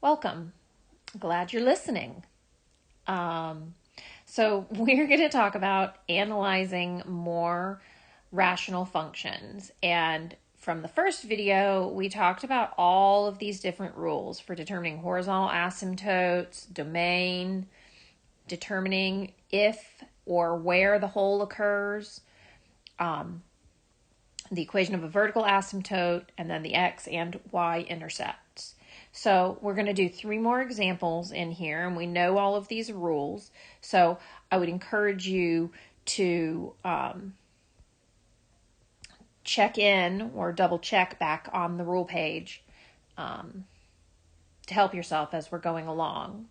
Welcome. Glad you're listening. So, we're going to talk about analyzing more rational functions. And from the first video, we talked about all of these different rules for determining horizontal asymptotes, domain, determining if or where the hole occurs, the equation of a vertical asymptote, and then the x and y intercepts. So we're going to do 3 more examples in here, and we know all of these rules. So I would encourage you to check in or double check back on the rule page to help yourself as we're going along.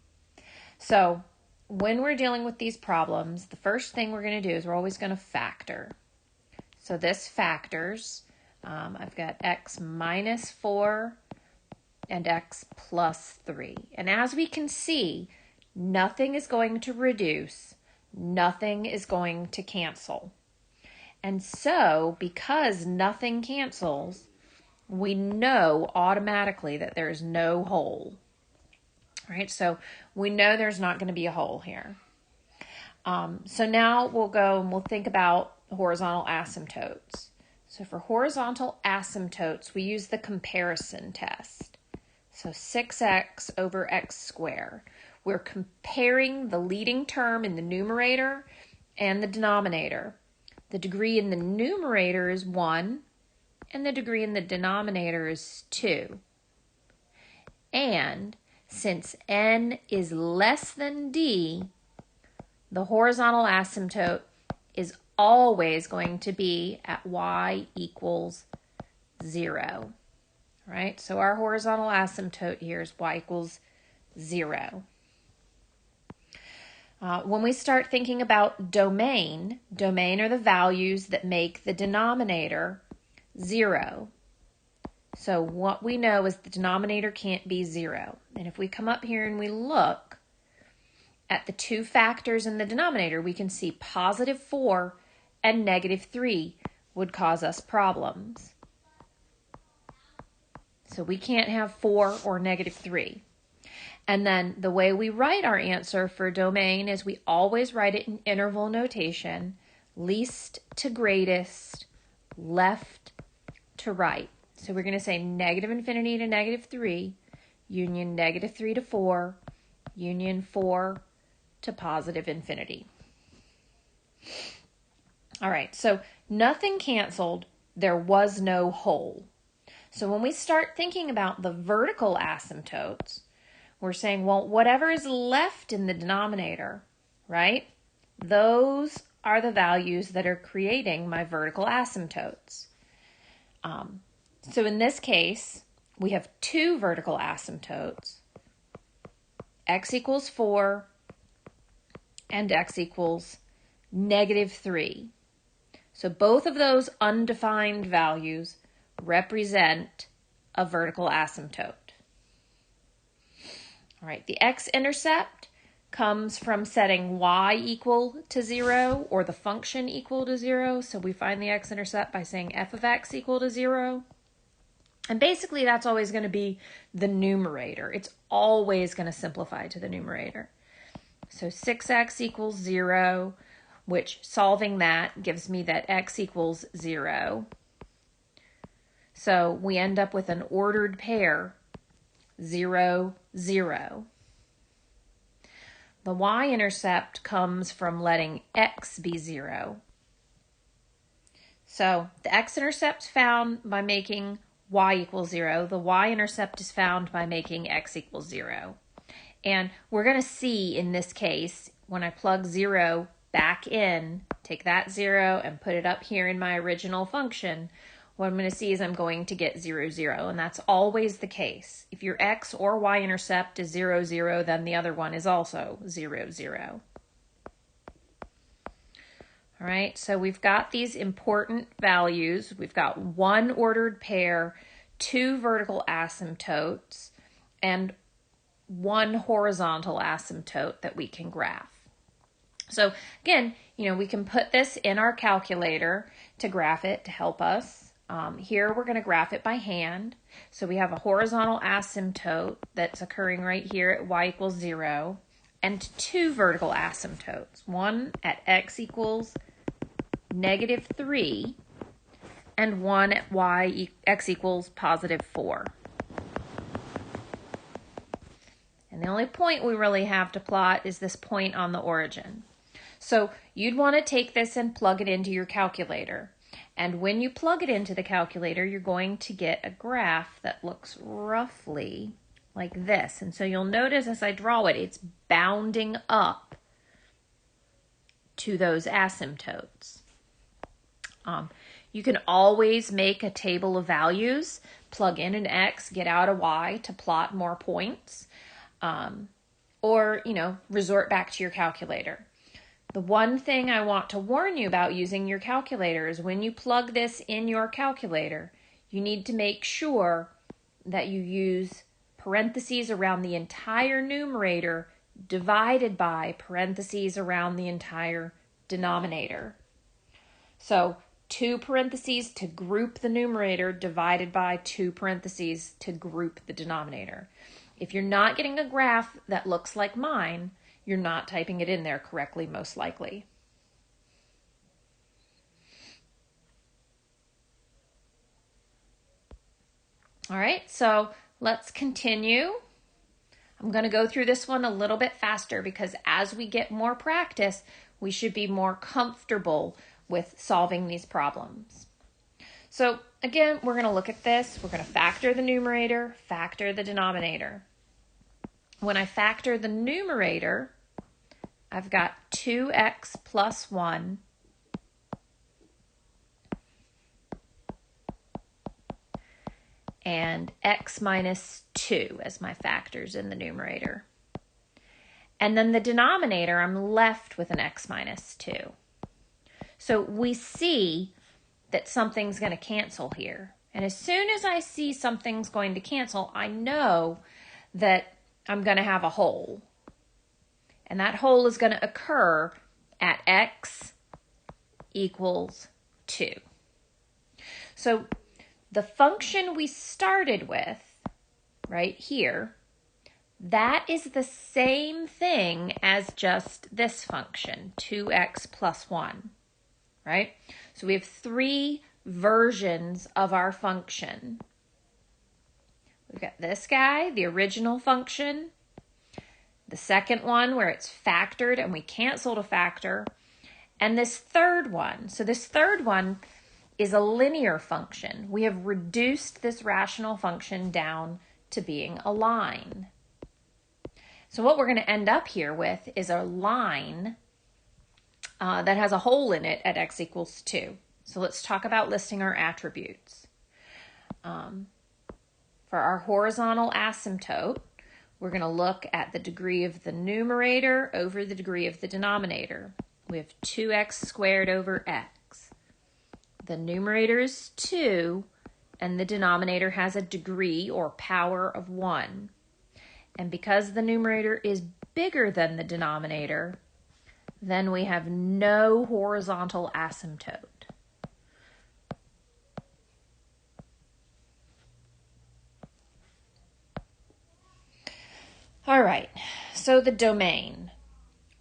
So when we're dealing with these problems, the first thing we're going to do is we're always going to factor. So this factors, I've got x minus 4 and x plus 3. And as we can see, nothing is going to reduce, nothing is going to cancel. And so, because nothing cancels, we know automatically that there's no hole. All right, so we know there's not going to be a hole here. So now we'll go and we'll think about horizontal asymptotes. So for horizontal asymptotes, we use the comparison test. So 6x over x squared. We're comparing the leading term in the numerator and the denominator. The degree in the numerator is 1, and the degree in the denominator is 2. And since n is less than d, the horizontal asymptote is always going to be at y equals 0. Right? So our horizontal asymptote here is y equals 0. When we start thinking about domain are the values that make the denominator 0. So what we know is the denominator can't be 0. And if we come up here and we look at the 2 factors in the denominator, we can see positive 4 and negative 3 would cause us problems. So we can't have 4 or negative 3. And then the way we write our answer for domain is we always write it in interval notation, least to greatest, left to right. So we're going to say negative infinity to negative 3, union negative 3 to 4, union 4 to positive infinity. All right, so nothing canceled, there was no hole. So when we start thinking about the vertical asymptotes, we're saying, well, whatever is left in the denominator, right? Those are the values that are creating my vertical asymptotes. So in this case, we have 2 vertical asymptotes, x equals 4 and x equals negative 3. So both of those undefined values represent a vertical asymptote. All right, the x-intercept comes from setting y equal to 0 or the function equal to 0. So we find the x-intercept by saying f of x equal to 0. And basically that's always going to be the numerator. It's always going to simplify to the numerator. So 6x equals 0, which solving that gives me that x equals 0. So we end up with an ordered pair, 0, 0. The y-intercept comes from letting x be 0. So the x-intercept is found by making y equals 0. The y-intercept is found by making x equals 0. And we're going to see in this case, when I plug 0 back in, take that 0 and put it up here in my original function, what I'm going to see is I'm going to get 0, 0. And that's always the case. If your x or y-intercept is 0, 0, then the other one is also 0, 0. All right, so we've got these important values. We've got 1 ordered pair, 2 vertical asymptotes, and 1 horizontal asymptote that we can graph. So again, we can put this in our calculator to graph it to help us. Here we're going to graph it by hand. So we have a horizontal asymptote that's occurring right here at y equals 0, and two vertical asymptotes, one at x equals -3 and one at x equals +4. And the only point we really have to plot is this point on the origin. So you'd want to take this and plug it into your calculator. And when you plug it into the calculator, you're going to get a graph that looks roughly like this. And so you'll notice as I draw it, it's bounding up to those asymptotes. You can always make a table of values, plug in an x, get out a y to plot more points, or, resort back to your calculator. The one thing I want to warn you about using your calculator is when you plug this in your calculator, you need to make sure that you use parentheses around the entire numerator divided by parentheses around the entire denominator. So 2 parentheses to group the numerator divided by 2 parentheses to group the denominator. If you're not getting a graph that looks like mine, you're not typing it in there correctly, most likely. All right, so let's continue. I'm going to go through this one a little bit faster because as we get more practice, we should be more comfortable with solving these problems. So again, we're going to look at this. We're going to factor the numerator, factor the denominator. When I factor the numerator, I've got 2x plus 1 and x minus 2 as my factors in the numerator. And then the denominator, I'm left with an x minus 2. So we see that something's going to cancel here. And as soon as I see something's going to cancel, I know that I'm going to have a hole. And that hole is going to occur at x equals 2. So the function we started with right here, that is the same thing as just this function, 2x plus 1, right? So we have 3 versions of our function. We've got this guy, the original function, the second one where it's factored and we canceled a factor, and this third one. So this third one is a linear function. We have reduced this rational function down to being a line. So what we're going to end up here with is a line that has a hole in it at x equals 2. So let's talk about listing our attributes. For our horizontal asymptote, we're going to look at the degree of the numerator over the degree of the denominator. We have 2x squared over x. The numerator is 2, and the denominator has a degree or power of 1. And because the numerator is bigger than the denominator, then we have no horizontal asymptote. All right, so the domain.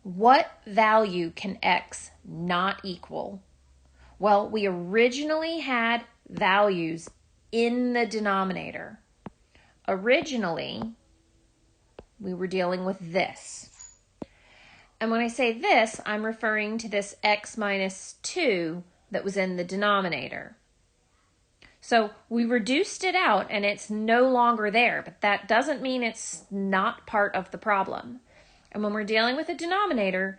What value can x not equal? Well, we originally had values in the denominator. Originally, we were dealing with this. And when I say this, I'm referring to this x minus 2 that was in the denominator. So we reduced it out and it's no longer there, but that doesn't mean it's not part of the problem. And when we're dealing with a denominator,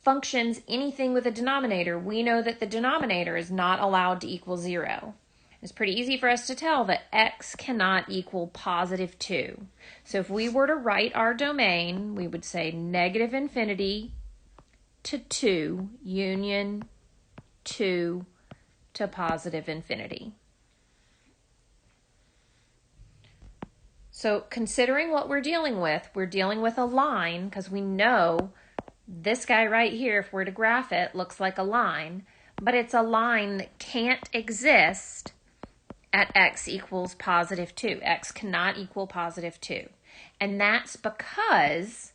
functions, anything with a denominator, we know that the denominator is not allowed to equal 0. It's pretty easy for us to tell that x cannot equal positive 2. So if we were to write our domain, we would say negative infinity to 2 union 2 to positive infinity. So considering what we're dealing with a line because we know this guy right here, if we're to graph it, looks like a line, but it's a line that can't exist at x equals positive 2. X cannot equal positive 2. And that's because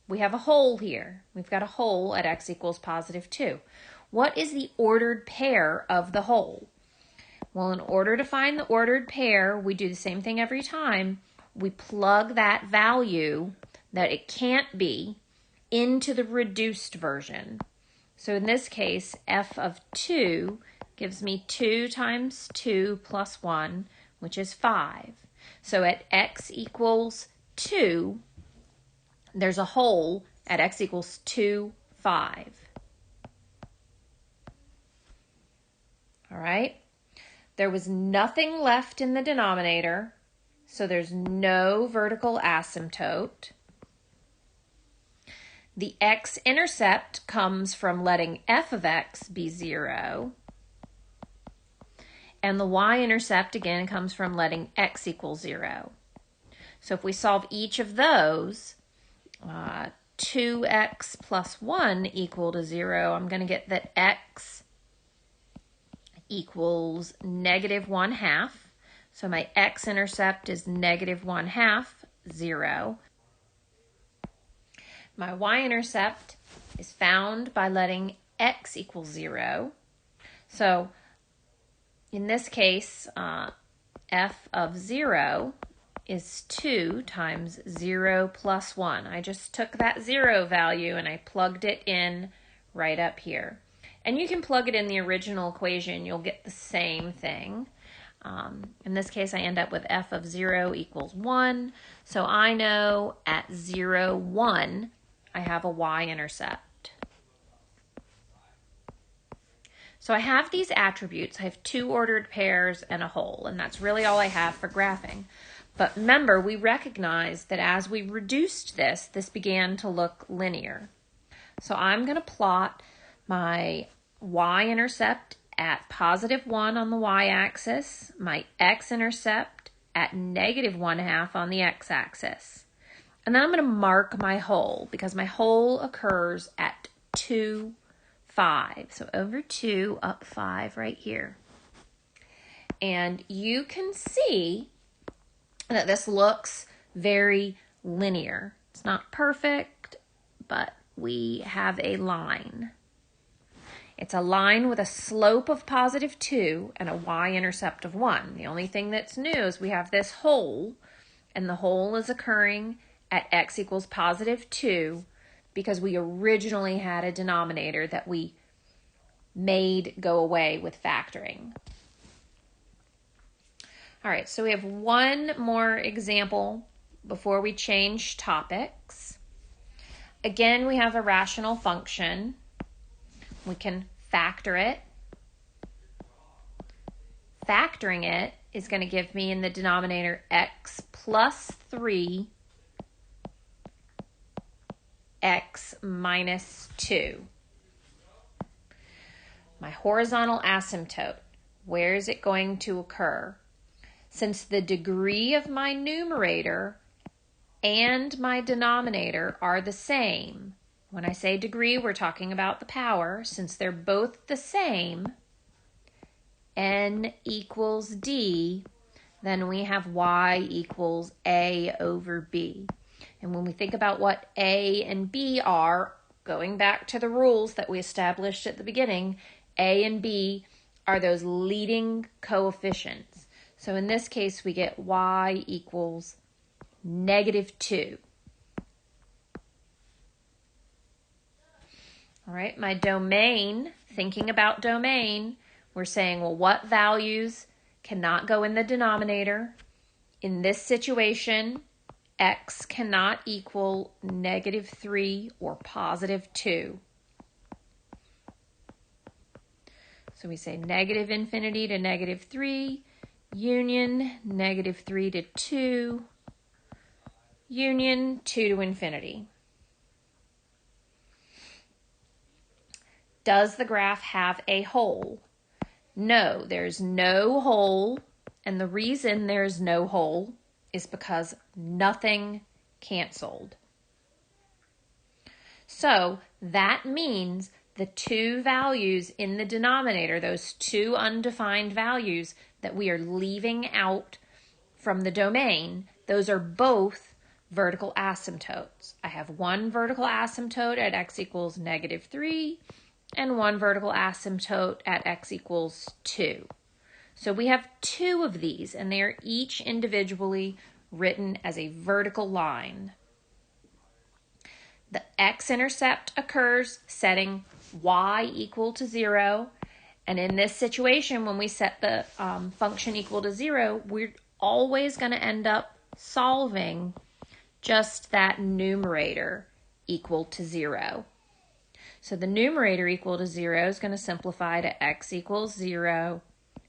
we have a hole here. We've got a hole at x equals positive 2. What is the ordered pair of the hole? Well, in order to find the ordered pair, we do the same thing every time. We plug that value that it can't be into the reduced version. So in this case, f of 2 gives me 2 times 2 plus 1, which is 5. So at x equals 2, there's a hole at x equals 2, 5. All right? There was nothing left in the denominator, so there's no vertical asymptote. The x-intercept comes from letting f of x be 0. And the y-intercept, again, comes from letting x equal 0. So if we solve each of those, 2x plus 1 equal to 0, I'm going to get that x equals negative 1/2. So my x-intercept is negative 1/2, 0. My y-intercept is found by letting x equal 0. So in this case, f of 0 is 2 times 0 plus 1. I just took that 0 value and I plugged it in right up here. And you can plug it in the original equation. You'll get the same thing. In this case, I end up with f of 0 equals 1. So I know at 0, 1, I have a y-intercept. So I have these attributes. I have 2 ordered pairs and a hole, and that's really all I have for graphing. But remember, we recognized that as we reduced this began to look linear. So I'm going to plot my y-intercept at positive 1 on the y-axis, my x-intercept at negative 1/2 on the x-axis. And then I'm going to mark my hole because my hole occurs at 2, 5. So over 2, up 5 right here. And you can see that this looks very linear. It's not perfect, but we have a line. It's a line with a slope of positive 2 and a y-intercept of 1. The only thing that's new is we have this hole, and the hole is occurring at x equals positive 2 because we originally had a denominator that we made go away with factoring. All right, so we have one more example before we change topics. Again, we have a rational function. We can factor it. Factoring it is going to give me in the denominator x plus 3, x minus 2. My horizontal asymptote, where is it going to occur? Since the degree of my numerator and my denominator are the same, when I say degree, we're talking about the power. Since they're both the same, n equals d, then we have y equals a over b. And when we think about what a and b are, going back to the rules that we established at the beginning, a and b are those leading coefficients. So in this case, we get y equals negative 2. All right, my domain, thinking about domain, we're saying, well, what values cannot go in the denominator? In this situation, x cannot equal negative 3 or positive 2. So we say negative infinity to negative 3, union negative 3 to 2, union 2 to infinity. Does the graph have a hole? No, there's no hole, and the reason there's no hole is because nothing canceled. So that means the two values in the denominator, those two undefined values that we are leaving out from the domain, those are both vertical asymptotes. I have one vertical asymptote at x equals -3 and one vertical asymptote at x equals 2. So we have two of these, and they are each individually written as a vertical line. The x-intercept occurs setting y equal to 0. And in this situation, when we set the function equal to 0, we're always going to end up solving just that numerator equal to 0. So the numerator equal to 0 is going to simplify to x equals 0.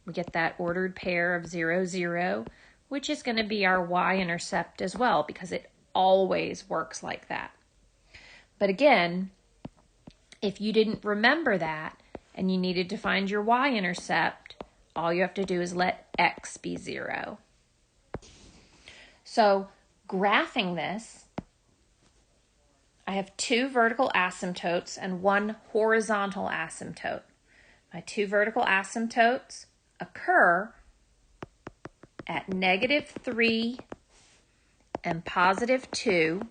We get that ordered pair of 0, 0, which is going to be our y-intercept as well, because it always works like that. But again, if you didn't remember that and you needed to find your y-intercept, all you have to do is let x be 0. So graphing this, I have two vertical asymptotes and one horizontal asymptote. My two vertical asymptotes occur at -3 and +2.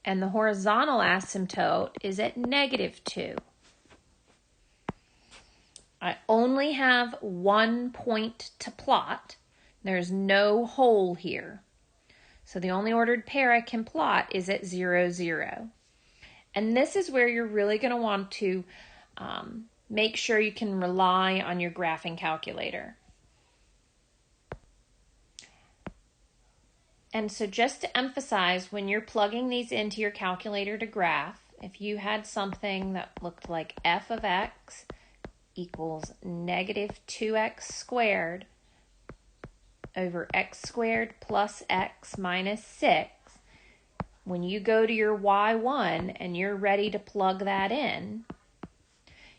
And the horizontal asymptote is at -2. I only have one point to plot. There's no hole here. So the only ordered pair I can plot is at 0, 0. And this is where you're really going to want to make sure you can rely on your graphing calculator. And so just to emphasize, when you're plugging these into your calculator to graph, if you had something that looked like f of x equals -2x squared over x squared plus x minus 6, when you go to your y1 and you're ready to plug that in,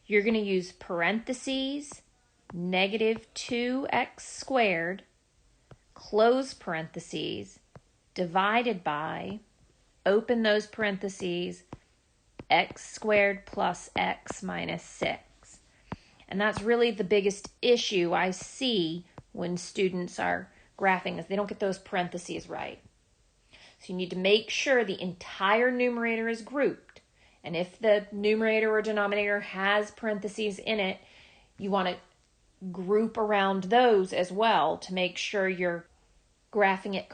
you're going to use parentheses, -2x squared, close parentheses, divided by, open those parentheses, x squared plus x minus 6. And that's really the biggest issue I see when students are graphing, is they don't get those parentheses right. So you need to make sure the entire numerator is grouped. And if the numerator or denominator has parentheses in it, you want to group around those as well to make sure you're graphing it